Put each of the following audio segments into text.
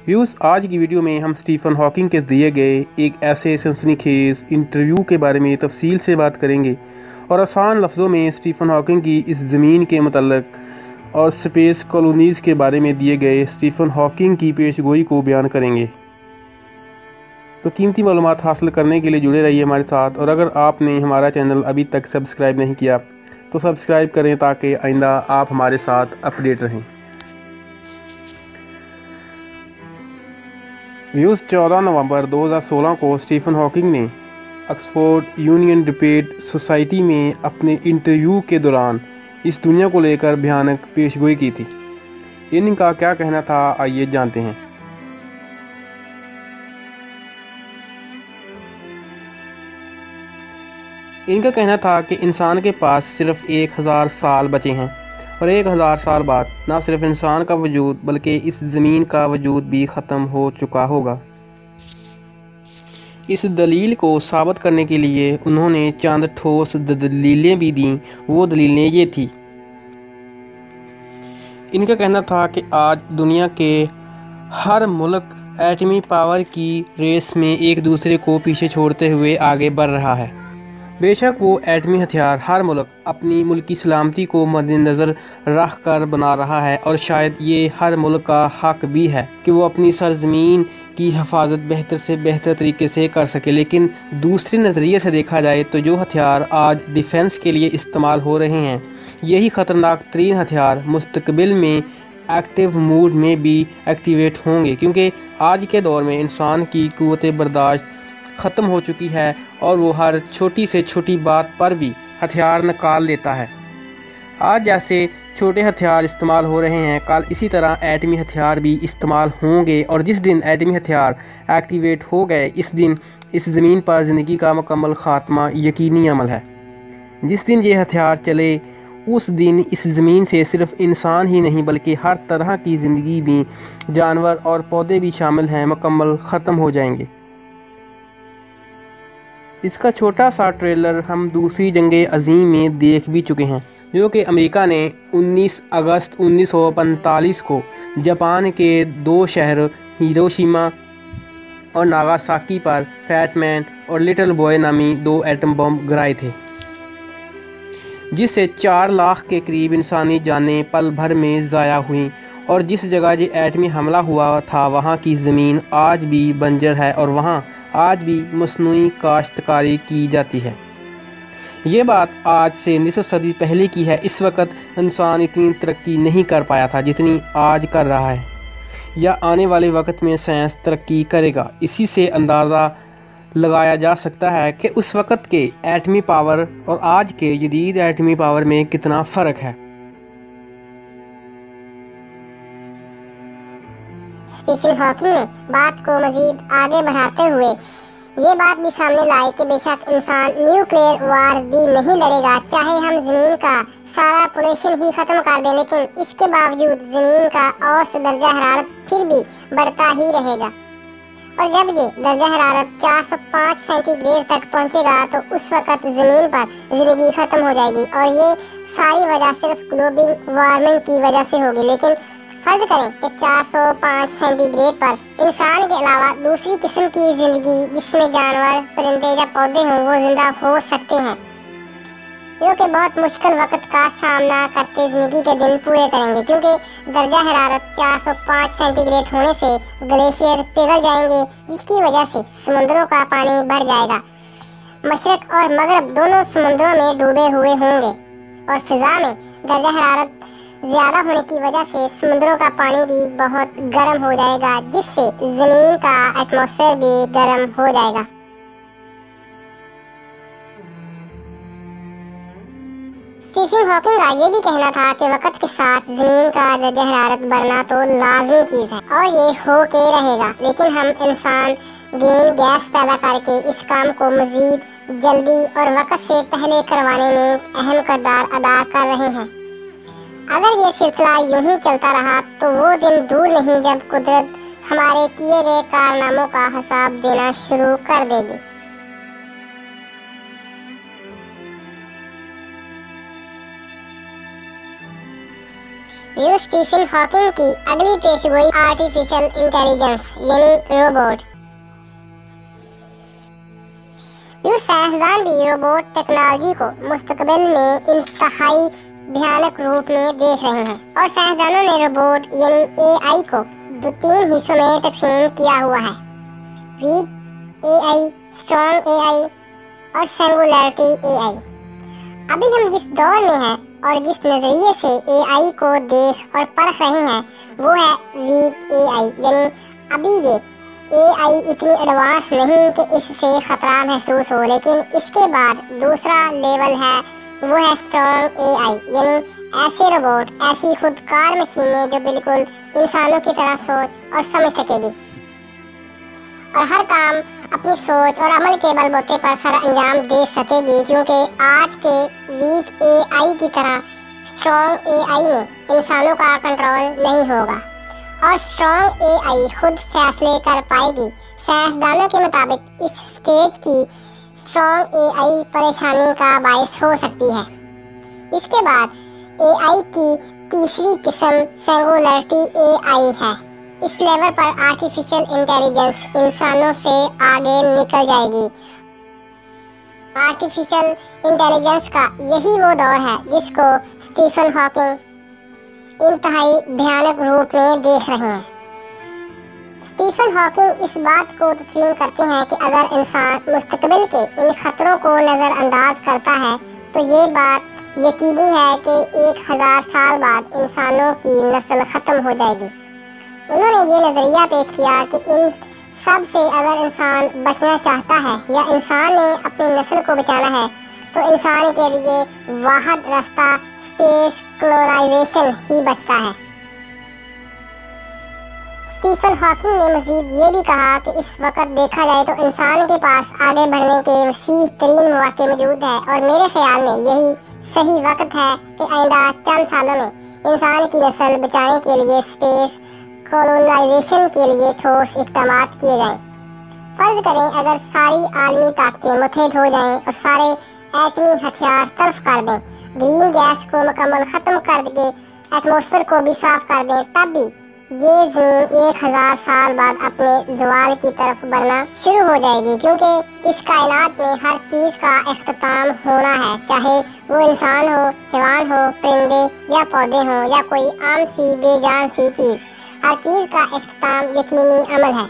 Views आज की video में हम स्टीफन हॉकिंग के दिए गए एक ऐसे सनसनीखेज इंटरव्यू के बारे में तफसील से बात करेंगे और आसान लफ्ज़ों में स्टीफन हॉकिंग की इस ज़मीन के मतलब और स्पेस कॉलोनीज़ के बारे में दिए गए स्टीफन हॉकिंग की पेशगोई को बयान करेंगे। तो कीमती मालूमात हासिल करने के लिए जुड़े रहिए हमारे साथ, और अगर आपने हमारा चैनल अभी तक सब्सक्राइब नहीं किया तो सब्सक्राइब करें ताकि आइंदा आप हमारे साथ अपडेट रहें। व्यूज़ 14 नवंबर 2016 को स्टीफन हॉकिंग ने ऑक्सफोर्ड यूनियन डिबेट सोसाइटी में अपने इंटरव्यू के दौरान इस दुनिया को लेकर भयानक पेशगोई की थी। इनका क्या कहना था, आइए जानते हैं। इनका कहना था कि इंसान के पास सिर्फ 1000 साल बचे हैं और 1000 साल बाद न सिर्फ इंसान का वजूद बल्कि इस ज़मीन का वजूद भी ख़त्म हो चुका होगा। इस दलील को साबित करने के लिए उन्होंने चंद ठोस दलीलें भी दीं। वो दलीलें ये थी। इनका कहना था कि आज दुनिया के हर मुल्क एटमी पावर की रेस में एक दूसरे को पीछे छोड़ते हुए आगे बढ़ रहा है। बेशक वो एटमी हथियार हर मुल्क अपनी मुल्की सलामती को मद्देनज़र रख कर बना रहा है, और शायद ये हर मुल्क का हक भी है कि वो अपनी सरजमीन की हिफाजत बेहतर से बेहतर तरीके से कर सके। लेकिन दूसरे नज़रिए से देखा जाए तो जो हथियार आज डिफेंस के लिए इस्तेमाल हो रहे हैं, यही ख़तरनाक तरीन हथियार मुस्तकबिल में एक्टिव मोड में भी एक्टिवेट होंगे, क्योंकि आज के दौर में इंसान की क़ुव्वत बर्दाश्त ख़त्म हो चुकी है और वो हर छोटी से छोटी बात पर भी हथियार निकाल लेता है। आज जैसे छोटे हथियार इस्तेमाल हो रहे हैं, कल इसी तरह एटमी हथियार भी इस्तेमाल होंगे, और जिस दिन एटमी हथियार एक्टिवेट हो गए, इस दिन इस ज़मीन पर ज़िंदगी का मुकम्मल ख़ात्मा यकीनी अमल है। जिस दिन ये हथियार चले, उस दिन इस ज़मीन से सिर्फ इंसान ही नहीं बल्कि हर तरह की ज़िंदगी भी, जानवर और पौधे भी शामिल हैं, मुकम्मल ख़त्म हो जाएंगे। इसका छोटा सा ट्रेलर हम दूसरी जंग अज़ीम में देख भी चुके हैं, जो कि अमेरिका ने 19 अगस्त 1945 को जापान के 2 शहर हिरोशिमा और नागासाकी पर फैट मैन और लिटिल बॉय नामी 2 एटम बम गिराए थे, जिससे 4 लाख के करीब इंसानी जानें पल भर में ज़ाया हुई। और जिस जगह ये एटमी हमला हुआ था, वहाँ की ज़मीन आज भी बंजर है और वहाँ आज भी मसनूई काश्तकारी की जाती है। ये बात आज से निसफ सदी पहले की है। इस वक्त इंसान इतनी तरक्की नहीं कर पाया था जितनी आज कर रहा है, या आने वाले वक्त में साइंस तरक्की करेगा। इसी से अंदाज़ा लगाया जा सकता है कि उस वक्त के एटमी पावर और आज के जदीद एटमी पावर में कितना फ़र्क है। स्टीफन हॉकिंग ने बात को मजीद आगे बढ़ाते हुए ये बात भी सामने लाई कि बेशक इंसान न्यूक्लियर वार भी नहीं लड़ेगा, चाहे हम ज़मीन का सारा पोल्यूशन ही ख़त्म कर दें, लेकिन इसके बावजूद ज़मीन का औसत दर्जा हरारत फिर भी बढ़ता ही रहेगा। और जब ये दर्जा हरारत 405 सेंटीग्रेड तक पहुंचेगा तो उस वक़्त ज़मीन पर ज़िंदगी ख़त्म हो जाएगी, और ये सारी वजह सिर्फ ग्लोबल वार्मिंग की वजह से होगी। लेकिन फर्ज करें कि 405 सेंटीग्रेड पर इंसान के अलावा दूसरी किस्म की ज़िंदगी, जिसमें जानवर, परिंदे या पौधे हों, वो ज़िंदा हो सकते हैं, जो कि बहुत मुश्किल वक्त का सामना करते ज़िंदगी के दिन पूरे करेंगे, क्योंकि दर्जा हरारत 405 सेंटीग्रेड होने से ग्लेशियर पिघल जाएंगे, जिसकी वजह से समुद्रों का पानी बढ़ जाएगा। मशरक और मगरब दोनों समुद्रों में डूबे हुए होंगे, और फ़िज़ा में दर्जा हरारत ज़्यादा होने की वजह से समुद्रों का पानी भी बहुत गर्म हो जाएगा, जिससे ज़मीन का एटमॉस्फेयर भी गर्म हो जाएगा। स्टीफन हॉकिंग का ये भी कहना था कि वक्त के साथ ज़मीन का दर्जा हरारत बढ़ना तो लाजमी चीज़ है और ये हो के रहेगा, लेकिन हम इंसान ग्रीन गैस पैदा करके इस काम को मज़ीद जल्दी और वक्त से पहले करवाने में अहम किरदार अदा कर रहे हैं। अगर ये सिलसिला यूं ही चलता रहा तो वो दिन दूर नहीं जब कुदरत हमारे किए गए कारनामों का हिसाब देना शुरू कर देगी। ये स्टीफन हॉकिंग की अगली पेशगोई आर्टिफिशियल इंटेलिजेंस यानी रोबोट। ये साइंसदान भी रोबोट टेक्नोलॉजी को मुस्तकबिल में इंतहाई भयानक रूप में देख रहे हैं और साइंसदानों ने रोबोट यानी एआई को 3 हिस्सों में तकसीम किया हुआ है, वीक एआई, स्ट्रॉन्ग एआई और सिंगुलैरिटी एआई। अभी हम जिस दौर में हैं और जिस नज़रिए से एआई को देख और परख रहे हैं वो है वीक एआई, यानी अभी ये एआई इतनी एडवांस नहीं कि इससे ख़तरा महसूस हो, लेकिन इसके बाद दूसरा लेवल है वो है स्ट्रॉन्ग एआई, यानी ऐसे रोबोट, ऐसी खुदकार मशीनें जो बिल्कुल इंसानों की तरह सोच और समझ सकेगी और हर काम अपनी सोच और अमल के बलबूते पर सर अंजाम दे सकेगी, क्योंकि आज के वीक एआई की तरह स्ट्रॉन्ग एआई में इंसानों का कंट्रोल नहीं होगा और स्ट्रॉन्ग एआई खुद फैसले कर पाएगी। साइंसदानों के मुताबिक इस स्टेज की स्ट्रॉन्ग एआई परेशानी का बायस हो सकती है। इसके बाद एआई की तीसरी किस्म सिंगुलैरिटी एआई है। इस लेवल पर आर्टिफिशियल इंटेलिजेंस इंसानों से आगे निकल जाएगी। आर्टिफिशियल इंटेलिजेंस का यही वो दौर है जिसको स्टीफन हॉकिंग इंतहाई भयानक रूप में देख रहे हैं। स्टीफन हॉकिंग इस बात को तस्लीम करते हैं कि अगर इंसान मुस्तकबिल के इन खतरों को नज़रअंदाज करता है तो ये बात यकीनी है कि 1000 साल बाद इंसानों की नस्ल ख़त्म हो जाएगी। उन्होंने ये नज़रिया पेश किया कि इन सब से अगर इंसान बचना चाहता है या इंसान ने अपनी नस्ल को बचाना है तो इंसान के लिए वाहिद रास्ता स्पेस कोलोनाइजेशन ही बचता है। स्टीफन हॉकिंग ने मज़ीद ये भी कहा कि इस वक्त देखा जाए तो इंसान के पास आगे बढ़ने के वसीह तरीन मौके मौजूद है और मेरे ख्याल में यही सही वक्त है कि आइंदा चंद सालों में इंसान की नस्ल बचाने के लिए स्पेस कोलोनाइजेशन के लिए ठोस इक़दाम किए जाएं। फ़र्ज़ करें अगर सारी आलमी ताकतें मुत्तहिद हो जाएं और सारे एटमी हथियार तल्फ कर दें, ग्रीन गैस को मुकम्मल ख़त्म कर के एटमॉस्फेयर को भी साफ कर दें, तब भी ये ज़मीन 1000 साल बाद अपने ज़वाल की तरफ बढ़ना शुरू हो जाएगी, क्योंकि इस कायनात में हर चीज़ का इख्तिताम होना है, चाहे वो इंसान हो, हैवान हो, परिंदे या पौधे हों या कोई आम सी बेजान सी चीज़। हर चीज़ का इख्तिताम यकीनी अमल है।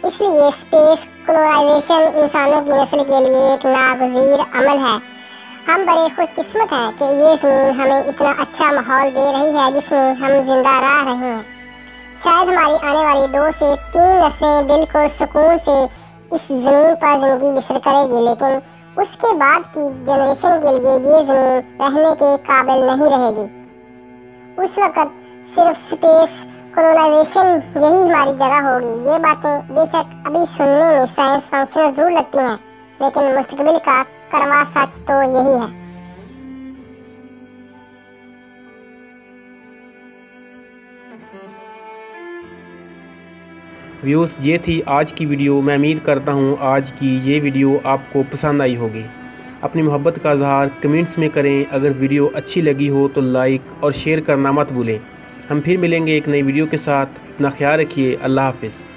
इसलिए स्पेस कोलोनाइजेशन इंसानों की नस्ल के लिए एक नागज़ीर अमल है। हम बड़े खुशकिस्मत हैं कि ये ज़मीन हमें इतना अच्छा माहौल दे रही है जिसमें हम जिंदा रह रहे हैं। शायद हमारी आने वाली 2 से 3 नस्लें बिल्कुल सुकून से इस ज़मीन पर ज़िंदगी बसर करेगी, लेकिन उसके बाद की जनरेशन के लिए ये ज़मीन रहने के काबिल नहीं रहेगी। उस वक़्त सिर्फ स्पेस कोलोनाइजेशन यही हमारी जगह होगी। ये बातें बेशक अभी सुनने में साइंस फंक्शनल ज़रूर लगती हैं, लेकिन मुस्तकबिल का कड़वा सच तो यही है। व्यूज़, ये थी आज की वीडियो। मैं उम्मीद करता हूँ आज की ये वीडियो आपको पसंद आई होगी। अपनी मोहब्बत का इज़हार कमेंट्स में करें। अगर वीडियो अच्छी लगी हो तो लाइक और शेयर करना मत भूलें। हम फिर मिलेंगे एक नई वीडियो के साथ। अपना ख्याल रखिए। अल्लाह हाफ़िज़। है।